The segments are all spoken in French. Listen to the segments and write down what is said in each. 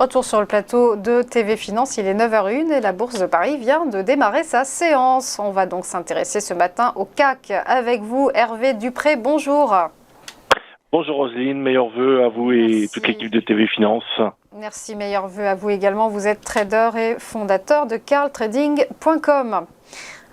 Retour sur le plateau de TV Finance, il est 9h01 et la Bourse de Paris vient de démarrer sa séance. On va donc s'intéresser ce matin au CAC avec vous, Hervé Dupré. Bonjour. Bonjour Roselyne, meilleurs vœux à vous et toute l'équipe de TV Finance. Merci, meilleurs vœux à vous également. Vous êtes trader et fondateur de carltrading.com.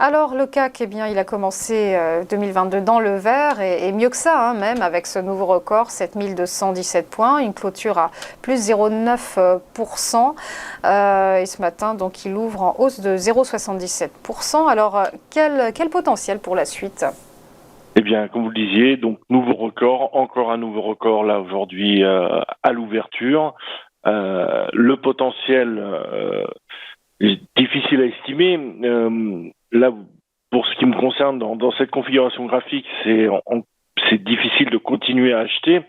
Alors le CAC, il a commencé 2022 dans le vert et mieux que ça, même avec ce nouveau record, 7217 points, une clôture à plus 0,9%. Et ce matin, donc, il ouvre en hausse de 0,77%. Alors quel potentiel pour la suite ? Eh bien, comme vous le disiez, donc nouveau record, encore un nouveau record là aujourd'hui à l'ouverture. Le potentiel est difficile à estimer. Là, pour ce qui me concerne, dans cette configuration graphique, c'est difficile de continuer à acheter.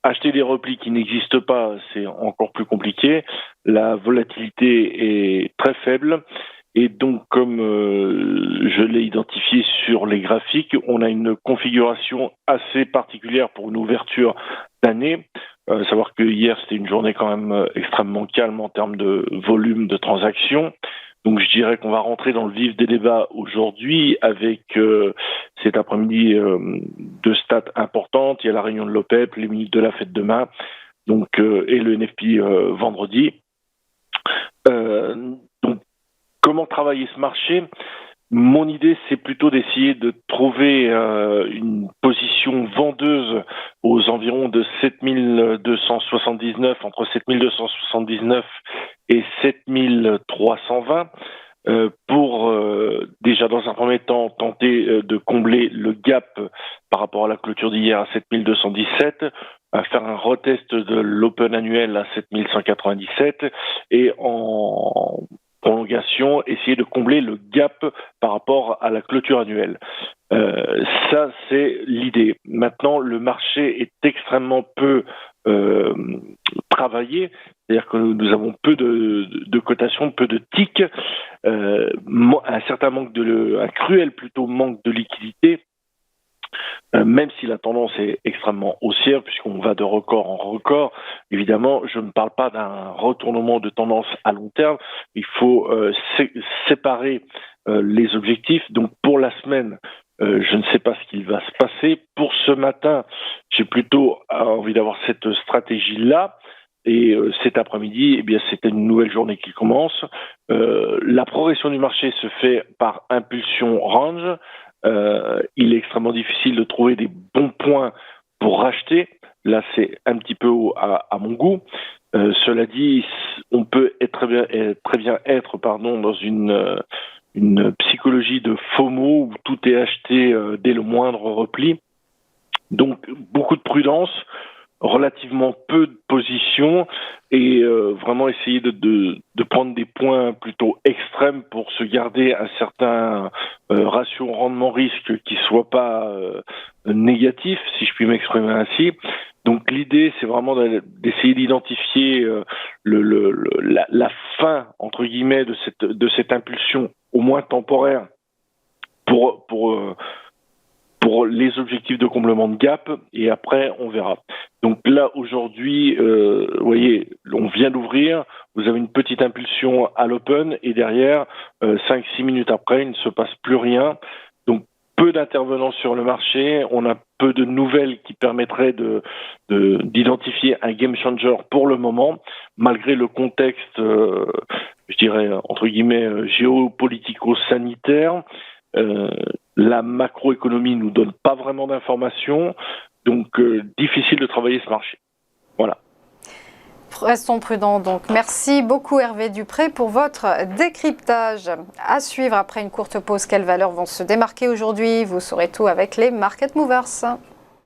Acheter des replis qui n'existent pas, c'est encore plus compliqué. La volatilité est très faible. Et donc, comme je l'ai identifié sur les graphiques, on a une configuration assez particulière pour une ouverture d'année. Savoir que hier, c'était une journée quand même extrêmement calme en termes de volume de transactions. Donc je dirais qu'on va rentrer dans le vif des débats aujourd'hui avec cet après-midi deux stats importantes. Il y a la réunion de l'OPEP, les minutes de la fête demain, donc et le NFP vendredi. Donc comment travailler ce marché ? Mon idée, c'est plutôt d'essayer de trouver une position vendeuse aux environs de 7279, entre 7279 et 7320, pour déjà dans un premier temps tenter de combler le gap par rapport à la clôture d'hier à 7217, à faire un retest de l'open annuel à 7197 et en prolongation, essayer de combler le gap par rapport à la clôture annuelle. Ça, c'est l'idée. Maintenant, le marché est extrêmement peu travaillé, c'est-à-dire que nous avons peu de cotations, peu de ticks, un cruel plutôt manque de liquidité. Même si la tendance est extrêmement haussière, puisqu'on va de record en record, évidemment, je ne parle pas d'un retournement de tendance à long terme. Il faut séparer les objectifs. Donc, pour la semaine, je ne sais pas ce qu'il va se passer. Pour ce matin, j'ai plutôt envie d'avoir cette stratégie-là. Et cet après-midi, eh bien, c'est une nouvelle journée qui commence. La progression du marché se fait par impulsion range. Il est extrêmement difficile de trouver des bons points pour racheter. Là, c'est un petit peu à mon goût. Cela dit, on peut très bien être dans une psychologie de FOMO où tout est acheté dès le moindre repli. Donc, beaucoup de prudence, relativement peu de positions et vraiment essayer de prendre des points plutôt extrêmes pour se garder un certain ratio rendement-risque qui soit pas négatif, si je puis m'exprimer ainsi. Donc l'idée, c'est vraiment d'essayer d'identifier la fin, entre guillemets, de cette impulsion, au moins temporaire, pour les objectifs de comblement de gap, et après, on verra. Donc là, aujourd'hui, vous voyez, on vient d'ouvrir, vous avez une petite impulsion à l'open, et derrière, 5-6 minutes après, il ne se passe plus rien. Donc, peu d'intervenants sur le marché, on a peu de nouvelles qui permettraient d'identifier un game changer pour le moment, malgré le contexte, je dirais, entre guillemets, géopolitico-sanitaire. La macroéconomie nous donne pas vraiment d'informations, donc difficile de travailler ce marché. Voilà. Restons prudents donc. Merci beaucoup Hervé Dupré pour votre décryptage. À suivre après une courte pause, quelles valeurs vont se démarquer aujourd'hui ? Vous saurez tout avec les Market Movers.